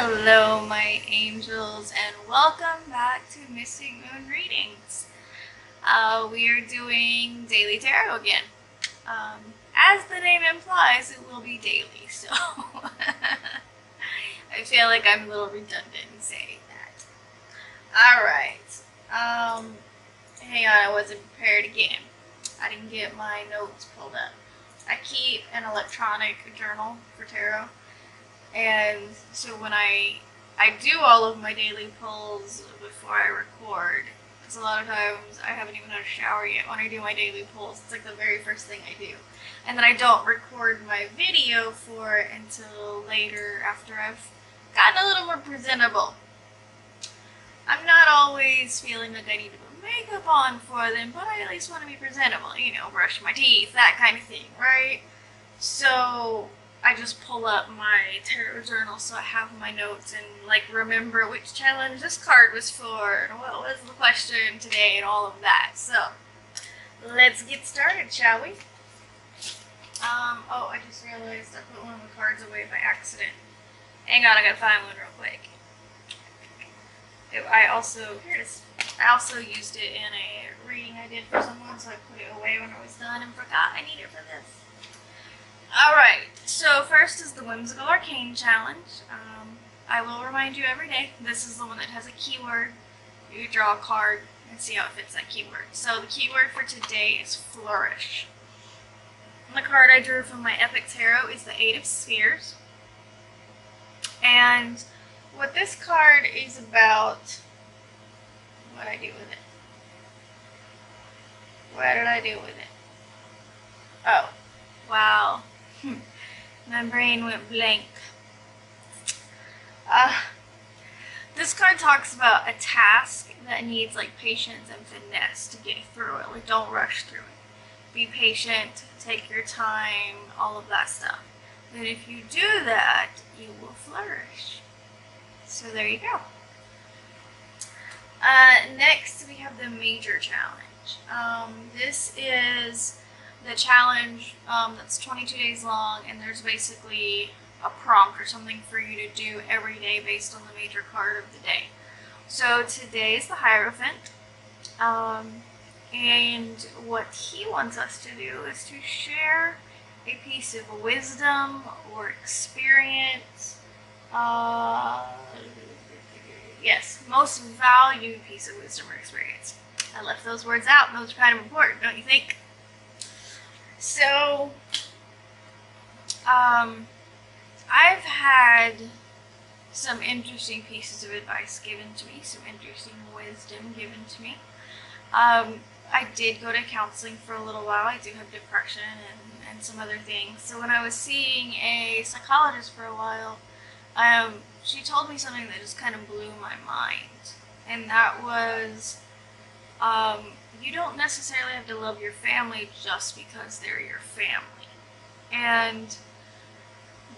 Hello, my angels, and welcome back to Missing Moon Readings. We are doing daily tarot again. As the name implies, it will be daily, so I feel like I'm a little redundant in saying that. Alright, hang on, I wasn't prepared again. I didn't get my notes pulled up. I keep an electronic journal for tarot. And so when I do all of my daily pulls before I record, because a lot of times I haven't even had a shower yet when I do my daily pulls. It's like the very first thing I do. And then I don't record my video for it until later after I've gotten a little more presentable. I'm not always feeling like I need to put makeup on for them, but I at least want to be presentable, you know, brush my teeth, that kind of thing, right? So I just pull up my tarot journal so I have my notes and like remember which challenge this card was for and what was the question today and all of that. So let's get started, shall we? Oh, I just realized I put one of the cards away by accident. Hang on, I gotta find one real quick. Here it is. I also used it in a reading I did for someone, so I put it away when I was done and forgot I need it for this. Alright, so first is the Whimsical Arcane Challenge. I will remind you every day, this is the one that has a keyword. You draw a card and see how it fits that keyword. So the keyword for today is flourish. And the card I drew from my Epic Tarot is the Eight of Spheres. And what this card is about, what did I do with it? What did I do with it? Oh, wow. My brain went blank. This card talks about a task that needs like patience and finesse to get through it. Like, don't rush through it. Be patient, take your time, all of that stuff. And if you do that, you will flourish. So there you go. Next we have the Major Challenge. This is the challenge that's 22 days long, and there's basically a prompt or something for you to do every day based on the major card of the day. So today is the Hierophant, and what he wants us to do is to share a piece of wisdom or experience, yes, most valued piece of wisdom or experience. I left those words out, and those are kind of important, don't you think? So, I've had some interesting pieces of advice given to me, some interesting wisdom given to me. I did go to counseling for a little while. I do have depression and some other things. So when I was seeing a psychologist for a while, she told me something that just kind of blew my mind. And that was, you don't necessarily have to love your family just because they're your family. And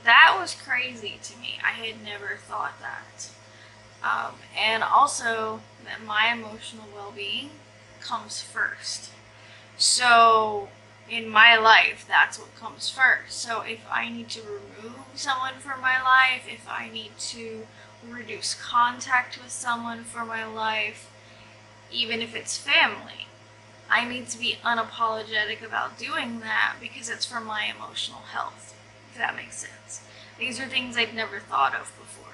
that was crazy to me. I had never thought that. And also that my emotional well-being comes first. So in my life, that's what comes first. So if I need to remove someone from my life, if I need to reduce contact with someone for my life, even if it's family, I need to be unapologetic about doing that because it's for my emotional health, if that makes sense. These are things I'd never thought of before.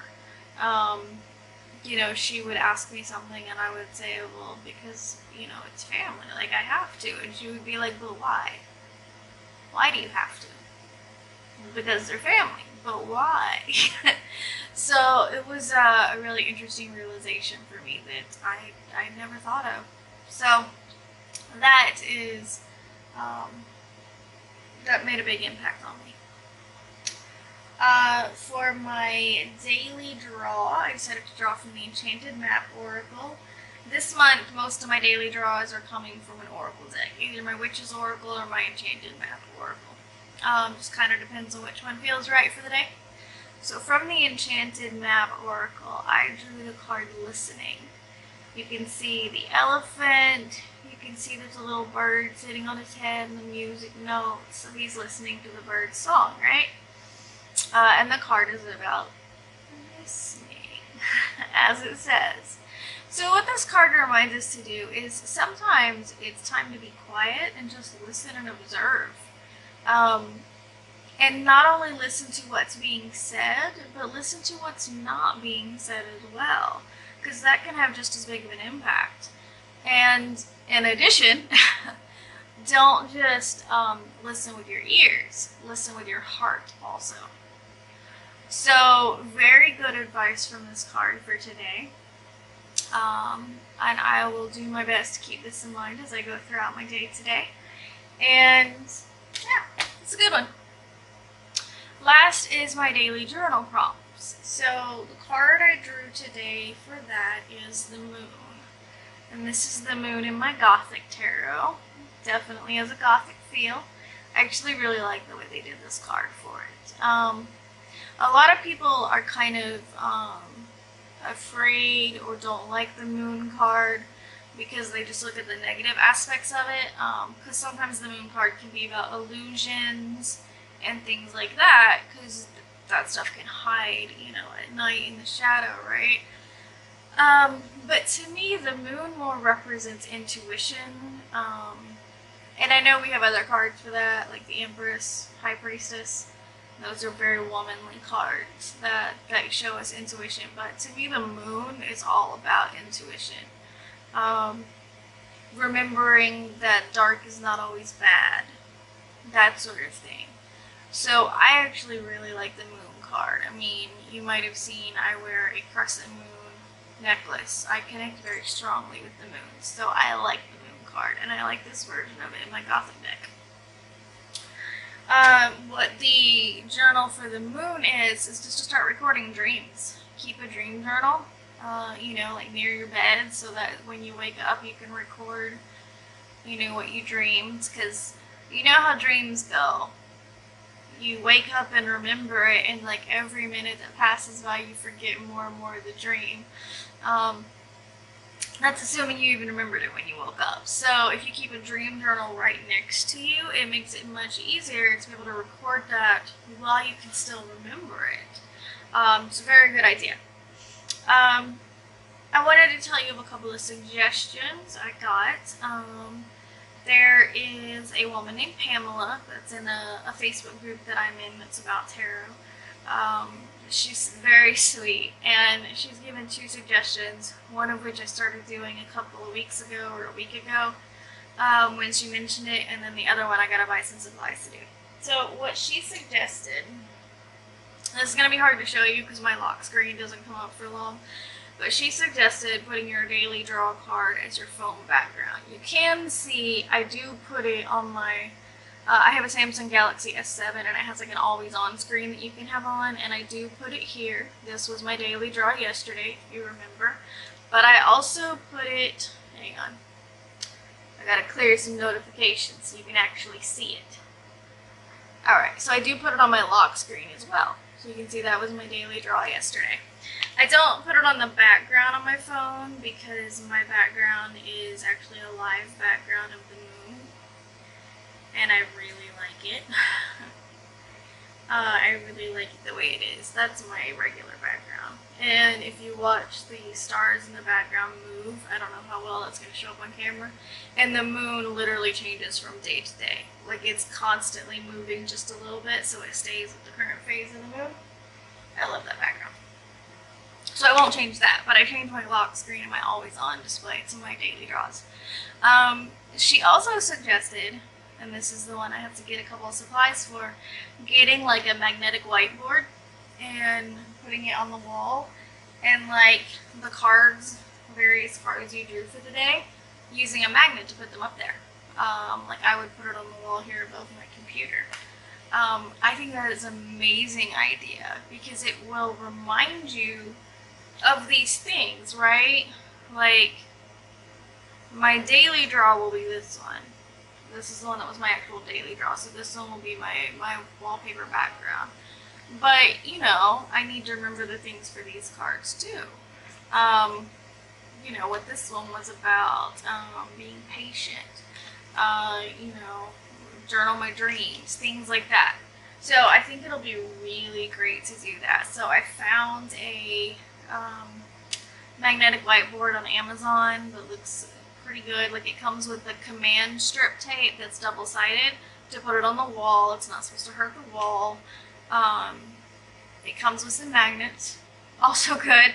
You know, she would ask me something and I would say, well, because, you know, it's family, like I have to. And she would be like, but why? Why do you have to? Because they're family, but why? So it was a really interesting realization for me that I never thought of. So that is, that made a big impact on me. For my daily draw, I decided to draw from the Enchanted Map Oracle. This month, most of my daily draws are coming from an Oracle deck, either my Witch's Oracle or my Enchanted Map Oracle. Just kind of depends on which one feels right for the day. So from the Enchanted Map Oracle, I drew the card Listening. You can see the elephant, you can see there's a little bird sitting on his head and the music notes, so he's listening to the bird's song, right? And the card is about listening, as it says. So what this card reminds us to do is sometimes it's time to be quiet and just listen and observe. And not only listen to what's being said, but listen to what's not being said as well, because that can have just as big of an impact. And in addition, don't just listen with your ears, listen with your heart also. So very good advice from this card for today. And I will do my best to keep this in mind as I go throughout my day today. And yeah, it's a good one. Last is my daily journal prompts. So the card I drew today for that is the moon. And this is the moon in my Gothic tarot. Definitely has a Gothic feel. I actually really like the way they did this card for it. A lot of people are kind of afraid or don't like the moon card because they just look at the negative aspects of it. Because sometimes the moon card can be about illusions and things like that, because that stuff can hide, you know, at night in the shadow, right? But to me, the moon more represents intuition. And I know we have other cards for that, like the Empress, High Priestess. Those are very womanly cards that show us intuition. But to me, the moon is all about intuition. Remembering that dark is not always bad. That sort of thing. So I actually really like the moon card. I mean, you might have seen I wear a crescent moon necklace. I connect very strongly with the moon. So I like the moon card. And I like this version of it in my Gothic deck. What the journal for the moon is just to start recording dreams. Keep a dream journal, you know, like near your bed, so that when you wake up you can record, you know, what you dreamed, because you know how dreams go. You wake up and remember it, and like every minute that passes by you forget more and more of the dream. That's assuming you even remembered it when you woke up. So if you keep a dream journal right next to you, it makes it much easier to be able to record that while you can still remember it. It's a very good idea. I wanted to tell you of a couple of suggestions I got. There is a woman named Pamela that's in a Facebook group that I'm in that's about tarot. She's very sweet, and she's given 2 suggestions, one of which I started doing a couple of weeks ago or a week ago when she mentioned it, and then the other one I gotta buy some supplies to do. So what she suggested, this is going to be hard to show you because my lock screen doesn't come up for long, but she suggested putting your daily draw card as your phone background. You can see I do put it on my I have a Samsung Galaxy S7, and it has like an always on screen that you can have on, and I do put it here. This was my daily draw yesterday, if you remember. But I also put it, hang on, I gotta clear some notifications so you can actually see it. Alright, so I do put it on my lock screen as well. So you can see that was my daily draw yesterday. I don't put it on the background on my phone because my background is actually a live background of the moon. And I really like it. I really like it the way it is. That's my regular background. And if you watch the stars in the background move, I don't know how well that's going to show up on camera, and the moon literally changes from day to day. Like, it's constantly moving just a little bit so it stays with the current phase of the moon. I love that background. So I won't change that, but I changed my lock screen and my always on display to my daily draws. She also suggested, and this is the one I have to get a couple of supplies for, getting like a magnetic whiteboard and putting it on the wall, and like the cards, various cards you drew for the day, using a magnet to put them up there. Like I would put it on the wall here above my computer. I think that is an amazing idea because it will remind you of these things, right? Like my daily draw will be this one. This is the one that was my actual daily draw, so this one will be my wallpaper background. But, you know, I need to remember the things for these cards too. You know, what this one was about, being patient, you know, journal my dreams, things like that. So I think it'll be really great to do that. So I found a magnetic whiteboard on Amazon that looks pretty good. Like, it comes with a command strip tape that's double-sided to put it on the wall. It's not supposed to hurt the wall. It comes with some magnets. Also good.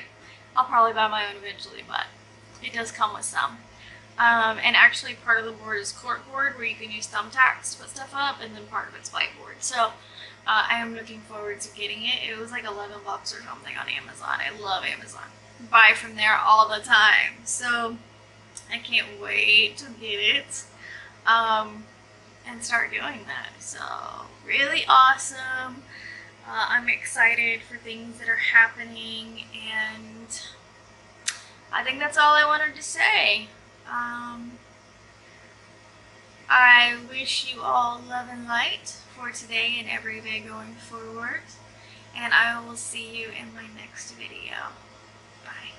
I'll probably buy my own eventually, but it does come with some. And actually part of the board is corkboard, where you can use thumbtacks to put stuff up, and then part of it's whiteboard. So I am looking forward to getting it. It was like $11 or something on Amazon. I love Amazon. Buy from there all the time. So I can't wait to get it and start doing that. So really awesome. I'm excited for things that are happening, and I think that's all I wanted to say. I wish you all love and light for today and every day going forward, and I will see you in my next video. Bye.